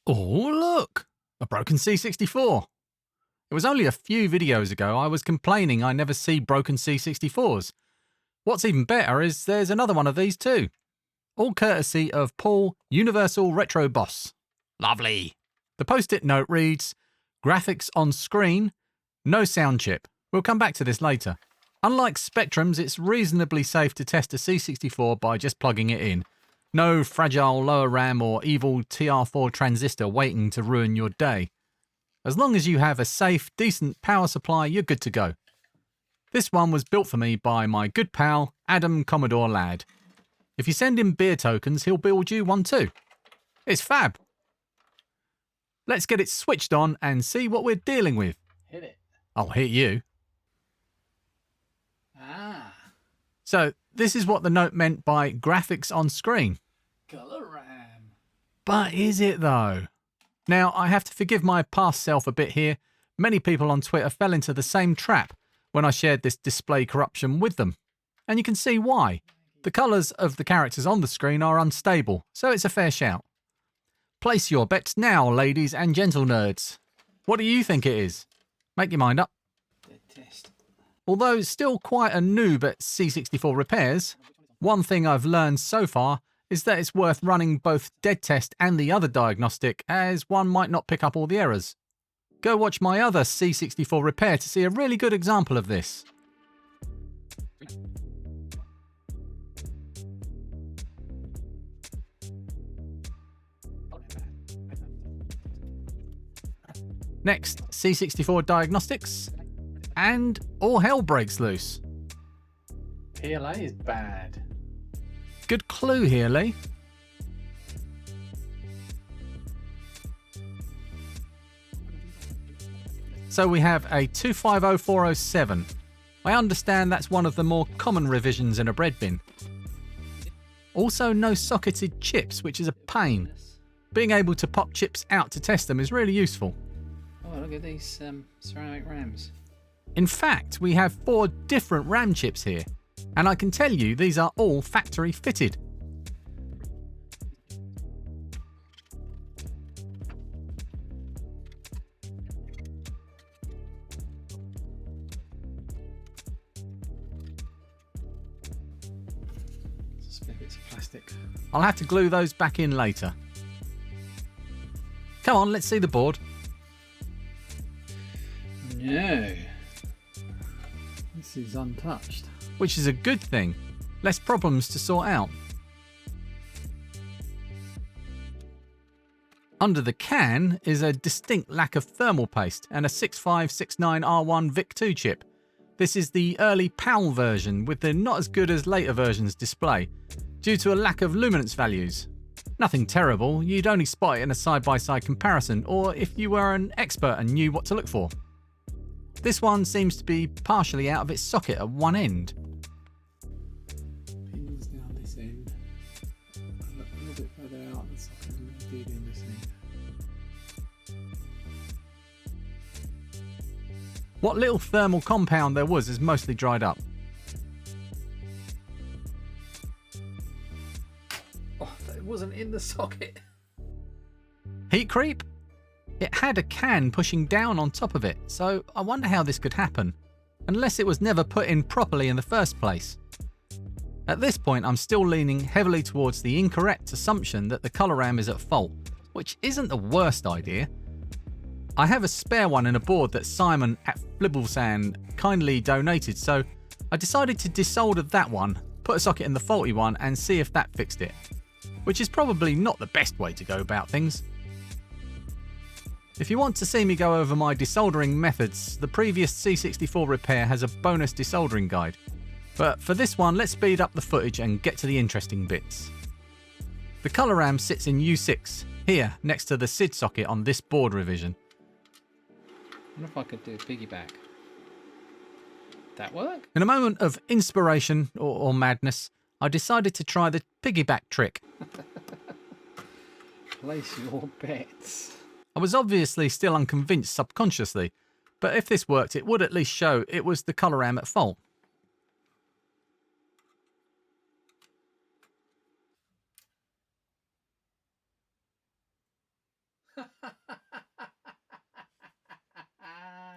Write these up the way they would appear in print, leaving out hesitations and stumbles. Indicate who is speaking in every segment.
Speaker 1: Oh, look! A broken C64. It was only a few videos ago I was complaining I never see broken C64s. What's even better is there's another one of these too. All courtesy of PAL Universal Retro Boss. Lovely. The post-it note reads, graphics on screen, no sound chip. We'll come back to this later. Unlike Spectrums, it's reasonably safe to test a C64 by just plugging it in. No fragile lower RAM or evil TR4 transistor waiting to ruin your day. As long as you have a safe, decent power supply, you're good to go. This one was built for me by my good pal, Adam Commodore Lad. If you send him beer tokens, he'll build you one too. It's fab. Let's get it switched on and see what we're dealing with.
Speaker 2: Hit it.
Speaker 1: I'll hit you.
Speaker 2: Ah.
Speaker 1: So, this is what the note meant by graphics on screen.
Speaker 2: Colour Ram.
Speaker 1: But is it though? Now, I have to forgive my past self a bit here. Many people on Twitter fell into the same trap when I shared this display corruption with them. And you can see why. The colours of the characters on the screen are unstable, so it's a fair shout. Place your bets now, ladies and gentle nerds. What do you think it is? Make your mind up.
Speaker 2: Dead test.
Speaker 1: Although still quite a noob at C64 repairs, one thing I've learned so far is that it's worth running both Dead Test and the other diagnostic, as one might not pick up all the errors. Go watch my other C64 repair to see a really good example of this. Next, C64 Diagnostics, and all hell breaks loose.
Speaker 2: PLA is bad.
Speaker 1: Good clue here, Lee. So we have a 250407. I understand that's one of the more common revisions in a bread bin. Also no socketed chips, which is a pain. Being able to pop chips out to test them is really useful.
Speaker 2: Oh, look at these ceramic rams.
Speaker 1: In fact, we have 4 different RAM chips here, and I can tell you these are all factory fitted.
Speaker 2: Split bits of plastic.
Speaker 1: I'll have to glue those back in later. Come on, let's see the board.
Speaker 2: No. This is untouched.
Speaker 1: Which is a good thing. Less problems to sort out. Under the can is a distinct lack of thermal paste and a 6569R1 VIC2 chip. This is the early PAL version with the not as good as later versions display, due to a lack of luminance values. Nothing terrible, you'd only spot it in a side-by-side comparison or if you were an expert and knew what to look for. This one seems to be partially out of its socket at one end.
Speaker 2: Pins down this end. Look a little bit further out the socket and indeed in this end.
Speaker 1: What little thermal compound there was is mostly dried up.
Speaker 2: Oh, it wasn't in the socket.
Speaker 1: Heat creep? It had a can pushing down on top of it, so I wonder how this could happen, unless it was never put in properly in the first place. At this point I'm still leaning heavily towards the incorrect assumption that the Colour Ram is at fault, which isn't the worst idea. I have a spare one in a board that Simon at Flibblesand kindly donated, so I decided to desolder that one, put a socket in the faulty one and see if that fixed it. Which is probably not the best way to go about things. If you want to see me go over my desoldering methods, the previous C64 repair has a bonus desoldering guide. But for this one, let's speed up the footage and get to the interesting bits. The Colour Ram sits in U6, here next to the SID socket on this board revision.
Speaker 2: I wonder if I could do a piggyback. That work?
Speaker 1: In a moment of inspiration or madness, I decided to try the piggyback trick.
Speaker 2: Place your bets.
Speaker 1: I was obviously still unconvinced subconsciously, but if this worked it would at least show it was the Colour Ram at fault.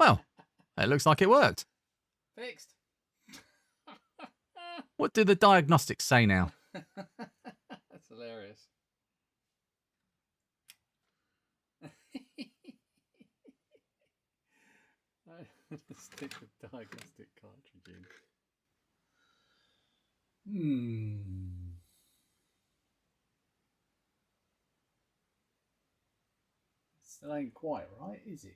Speaker 1: Well, it looks like it worked.
Speaker 2: Fixed.
Speaker 1: What do the diagnostics say now?
Speaker 2: That's hilarious. Stick the diagnostic cartridge in. Still ain't quite right, is it?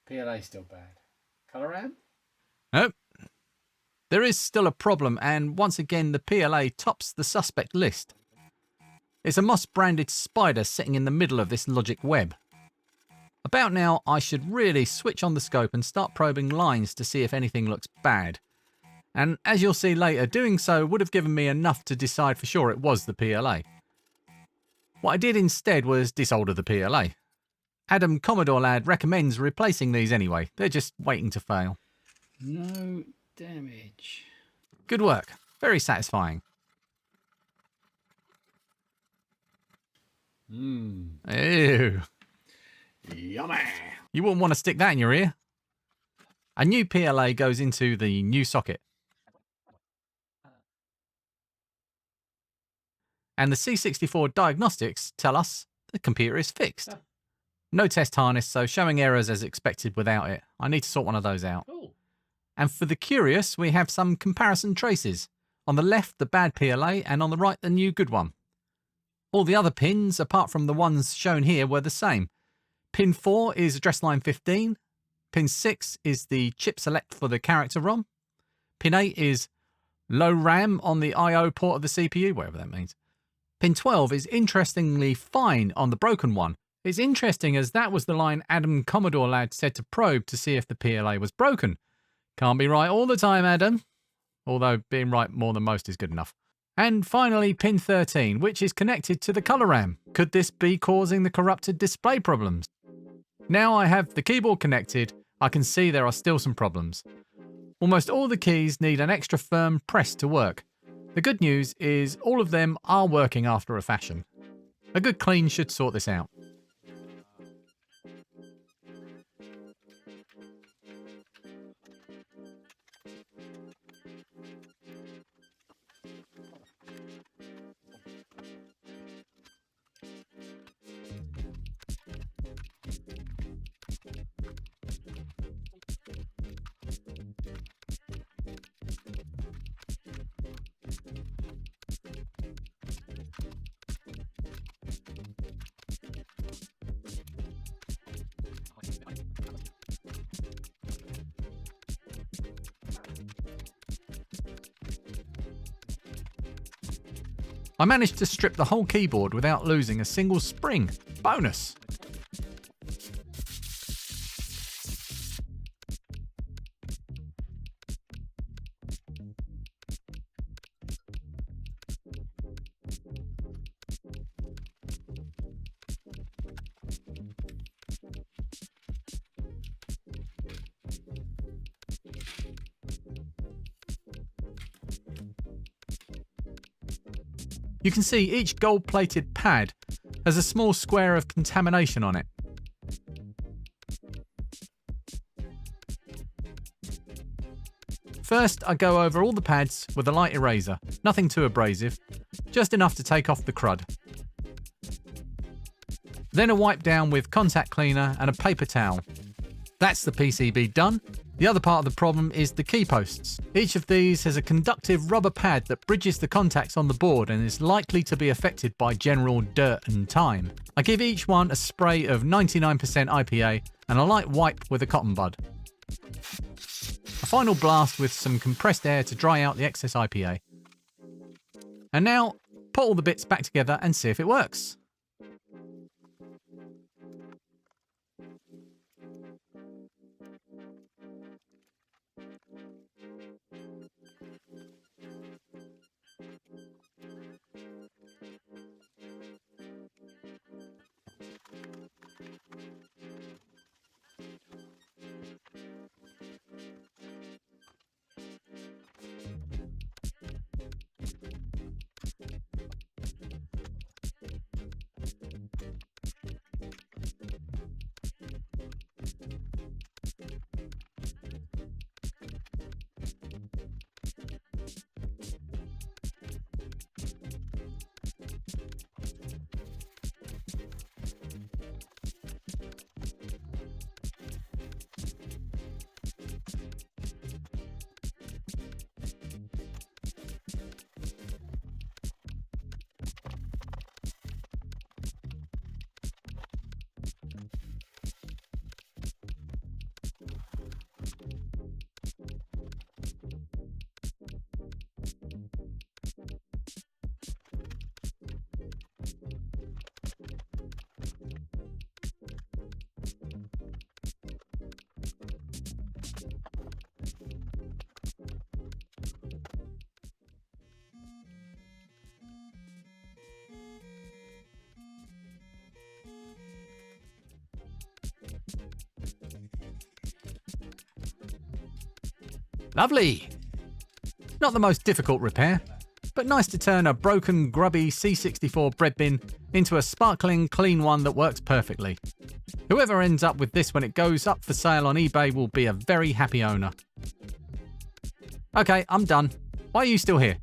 Speaker 2: PLA still bad. Colour Ram?
Speaker 1: Nope. There is still a problem, and once again the PLA tops the suspect list. It's a Moss-branded spider sitting in the middle of this logic web. About now, I should really switch on the scope and start probing lines to see if anything looks bad. And as you'll see later, doing so would have given me enough to decide for sure it was the PLA. What I did instead was desolder the PLA. Adam Commodore Lad recommends replacing these anyway. They're just waiting to fail.
Speaker 2: No damage.
Speaker 1: Good work. Very satisfying. Ew.
Speaker 2: Yummy.
Speaker 1: You wouldn't want to stick that in your ear. A new PLA goes into the new socket. And the C64 Diagnostics tell us the computer is fixed. No test harness, so showing errors as expected without it. I need to sort one of those out.
Speaker 2: Cool.
Speaker 1: And for the curious, we have some comparison traces. On the left, the bad PLA, and on the right, the new good one. All the other pins, apart from the ones shown here, were the same. Pin 4 is address line 15. Pin 6 is the chip select for the character ROM. Pin 8 is low RAM on the I/O port of the CPU, whatever that means. Pin 12 is interestingly fine on the broken one. It's interesting as that was the line Adam Commodore Lad said to probe to see if the PLA was broken. Can't be right all the time, Adam. Although being right more than most is good enough. And finally, pin 13, which is connected to the Colour Ram. Could this be causing the corrupted display problems? Now I have the keyboard connected, I can see there are still some problems. Almost all the keys need an extra firm press to work. The good news is all of them are working after a fashion. A good clean should sort this out. I managed to strip the whole keyboard without losing a single spring. Bonus! You can see each gold-plated pad has a small square of contamination on it. First, I go over all the pads with a light eraser, nothing too abrasive, just enough to take off the crud. Then a wipe down with contact cleaner and a paper towel. That's the PCB done. The other part of the problem is the key posts. Each of these has a conductive rubber pad that bridges the contacts on the board and is likely to be affected by general dirt and time. I give each one a spray of 99% IPA and a light wipe with a cotton bud. A final blast with some compressed air to dry out the excess IPA. And now, put all the bits back together and see if it works. Lovely! Not the most difficult repair, but nice to turn a broken, grubby C64 bread bin into a sparkling, clean one that works perfectly. Whoever ends up with this when it goes up for sale on eBay will be a very happy owner. Okay, I'm done. Why are you still here?